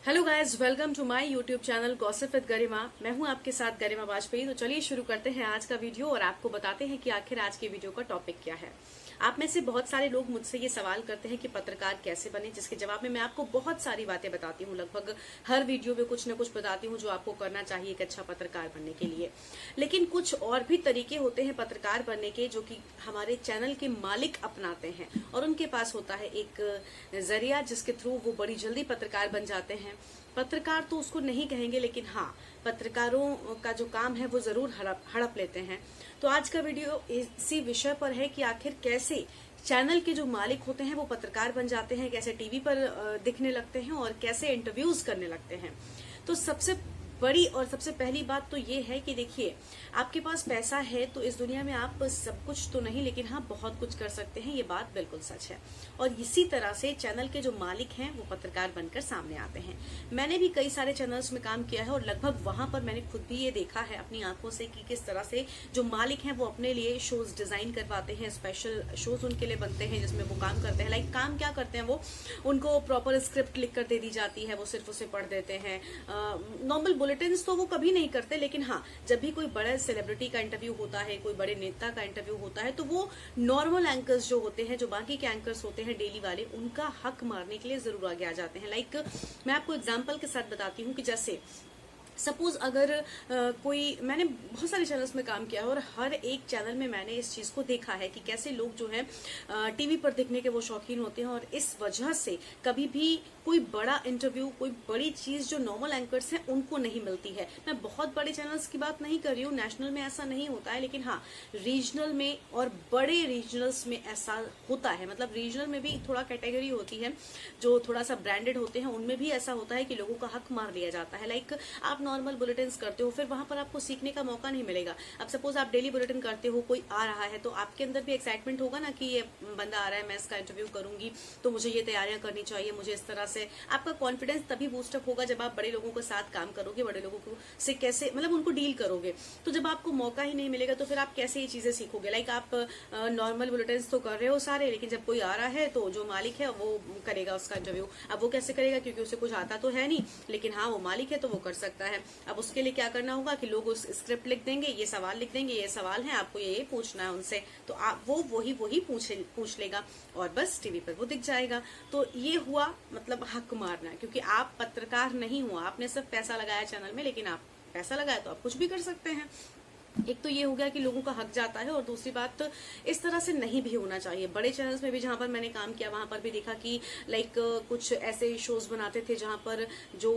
Hello guys, welcome to my YouTube channel gossip with Garima. मैं हूं आपके साथ गरिमा वाजपेयी। तो चलिए शुरू करते हैं आज का वीडियो और आपको बताते हैं कि आखिर आज के वीडियो का टॉपिक क्या है। आप में से बहुत सारे लोग मुझसे ये सवाल करते हैं कि पत्रकार कैसे बने, जिसके जवाब में मैं आपको बहुत सारी बातें बताती हूँ। लगभग हर वीडियो में कुछ न कुछ बताती हूँ जो आपको करना चाहिए एक अच्छा पत्रकार बनने के लिए। लेकिन कुछ और भी तरीके होते हैं पत्रकार बनने के, जो कि हमारे चैनल के मालिक अपनाते हैं और उनके पास होता है एक जरिया जिसके थ्रू वो बड़ी जल्दी पत्रकार बन जाते हैं। पत्रकार तो उसको नहीं कहेंगे, लेकिन हाँ, पत्रकारों का जो काम है वो जरूर हड़प लेते हैं। तो आज का वीडियो इसी विषय पर है कि आखिर कैसे चैनल के जो मालिक होते हैं वो पत्रकार बन जाते हैं, कैसे टीवी पर दिखने लगते हैं और कैसे इंटरव्यूज करने लगते हैं। तो सबसे बड़ी और सबसे पहली बात तो ये है कि देखिए, आपके पास पैसा है तो इस दुनिया में आप सब कुछ तो नहीं, लेकिन हाँ बहुत कुछ कर सकते हैं। ये बात बिल्कुल सच है। और इसी तरह से चैनल के जो मालिक हैं वो पत्रकार बनकर सामने आते हैं। मैंने भी कई सारे चैनल्स में काम किया है और लगभग वहां पर मैंने खुद भी ये देखा है अपनी आंखों से कि किस तरह से जो मालिक हैं वो अपने लिए शोज डिजाइन करवाते हैं, स्पेशल शोज उनके लिए बनते हैं जिसमें वो काम करते हैं। लाइक काम क्या करते हैं, वो उनको प्रॉपर स्क्रिप्ट लिख कर दे दी जाती है, वो सिर्फ उसे पढ़ देते हैं। नॉर्मल बुलेटिन्स तो वो कभी नहीं करते, लेकिन हाँ, जब भी कोई बड़ा सेलिब्रिटी का इंटरव्यू होता है, कोई बड़े नेता का इंटरव्यू होता है, तो वो नॉर्मल एंकर्स जो होते हैं, जो बाकी के एंकर्स होते हैं डेली वाले, उनका हक मारने के लिए जरूर आगे आ जाते हैं। लाइक मैं आपको एग्जांपल के साथ बताती हूँ कि जैसे सपोज अगर कोई, मैंने बहुत सारे चैनल्स में काम किया है और हर एक चैनल में मैंने इस चीज को देखा है कि कैसे लोग जो है टीवी पर दिखने के वो शौकीन होते हैं और इस वजह से कभी भी कोई बड़ा इंटरव्यू, कोई बड़ी चीज जो नॉर्मल एंकर्स हैं उनको नहीं मिलती है। मैं बहुत बड़े चैनल्स की बात नहीं कर रही हूँ, नेशनल में ऐसा नहीं होता है, लेकिन हाँ, रीजनल में और बड़े रीजनल्स में ऐसा होता है। मतलब रीजनल में भी थोड़ा कैटेगरी होती है, जो थोड़ा सा ब्रांडेड होते हैं, उनमें भी ऐसा होता है कि लोगों का हक मार लिया जाता है। लाइक आप नॉर्मल बुलेटिन्स करते हो, फिर वहां पर आपको सीखने का मौका नहीं मिलेगा। अब सपोज आप डेली बुलेटिन करते हो, कोई आ रहा है, तो आपके अंदर भी एक्साइटमेंट होगा ना कि ये बंदा आ रहा है, मैं इसका इंटरव्यू करूंगी, तो मुझे ये तैयारियां करनी चाहिए, मुझे इस तरह से। आपका कॉन्फिडेंस तभी बूस्टअप होगा जब आप बड़े लोगों के साथ काम करोगे, बड़े लोगों को से कैसे, मतलब उनको डील करोगे। तो जब आपको मौका ही नहीं मिलेगा तो फिर आप कैसे ये चीजें सीखोगे। लाइक आप नॉर्मल बुलेटिन्स तो कर रहे हो सारे, लेकिन जब कोई आ रहा है तो जो मालिक है वो करेगा उसका इंटरव्यू। अब वो कैसे करेगा, क्योंकि उसे कुछ आता तो है नहीं, लेकिन हाँ, वो मालिक है तो वो कर सकता है। अब उसके लिए क्या करना होगा कि लोग उस स्क्रिप्ट लिख देंगे, ये सवाल लिख देंगे, ये सवाल है, आपको ये पूछना है उनसे, तो आप वो वही पूछ लेगा और बस टीवी पर वो दिख जाएगा। तो ये हुआ मतलब हक मारना, क्योंकि आप पत्रकार नहीं हुआ, आपने सिर्फ पैसा लगाया चैनल में, लेकिन आप पैसा लगाया तो आप कुछ भी कर सकते हैं। एक तो ये हो गया कि लोगों का हक जाता है, और दूसरी बात तो इस तरह से नहीं भी होना चाहिए। बड़े चैनल्स में भी जहां पर मैंने काम किया वहां पर भी देखा कि लाइक कुछ ऐसे शोज बनाते थे जहां पर जो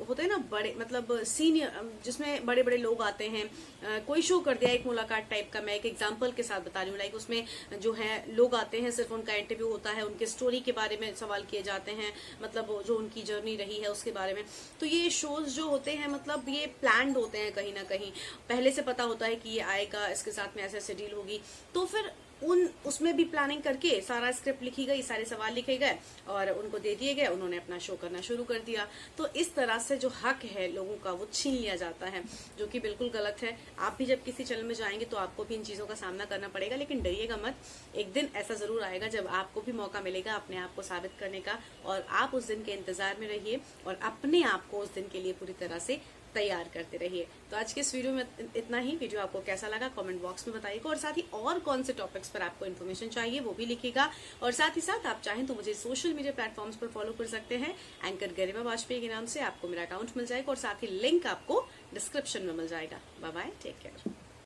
होते हैं ना बड़े, मतलब सीनियर, जिसमें बड़े बड़े लोग आते हैं। कोई शो कर दिया एक मुलाकात टाइप का, मैं एक एग्जाम्पल के साथ बता रही हूँ। लाइक उसमें जो है लोग आते हैं, सिर्फ उनका इंटरव्यू होता है, उनके स्टोरी के बारे में सवाल किए जाते हैं, मतलब जो उनकी जर्नी रही है उसके बारे में। तो ये शोज जो होते हैं, मतलब ये प्लान्ड होते हैं कहीं ना कहीं, पहले से पता होता है कि ये आएगा, इसके साथ में ऐसे ऐसे डील होगी, तो फिर उसमें भी प्लानिंग करके सारा स्क्रिप्ट लिखी गई, सारे सवाल लिखे गए और उनको दे दिए गए, उन्होंने अपना शो करना शुरू कर दिया। तो इस तरह से जो हक है लोगों का वो छीन लिया जाता है, जो कि बिल्कुल गलत है। आप भी जब किसी चैनल में जाएंगे तो आपको भी इन चीजों का सामना करना पड़ेगा, लेकिन डरिएगा मत, एक दिन ऐसा जरूर आएगा जब आपको भी मौका मिलेगा अपने आप को साबित करने का, और आप उस दिन के इंतजार में रहिए और अपने आप को उस दिन के लिए पूरी तरह से तैयार करते रहिए। तो आज के इस वीडियो में इतना ही। वीडियो आपको कैसा लगा कमेंट बॉक्स में बताइएगा, और साथ ही और कौन से टॉपिक्स पर आपको इन्फॉर्मेशन चाहिए वो भी लिखिएगा। और साथ ही साथ आप चाहें तो मुझे सोशल मीडिया प्लेटफॉर्म्स पर फॉलो कर सकते हैं, एंकर गरिमा वाजपेयी के नाम से आपको मेरा अकाउंट मिल जाएगा, और साथ ही लिंक आपको डिस्क्रिप्शन में मिल जाएगा। Bye bye, take care.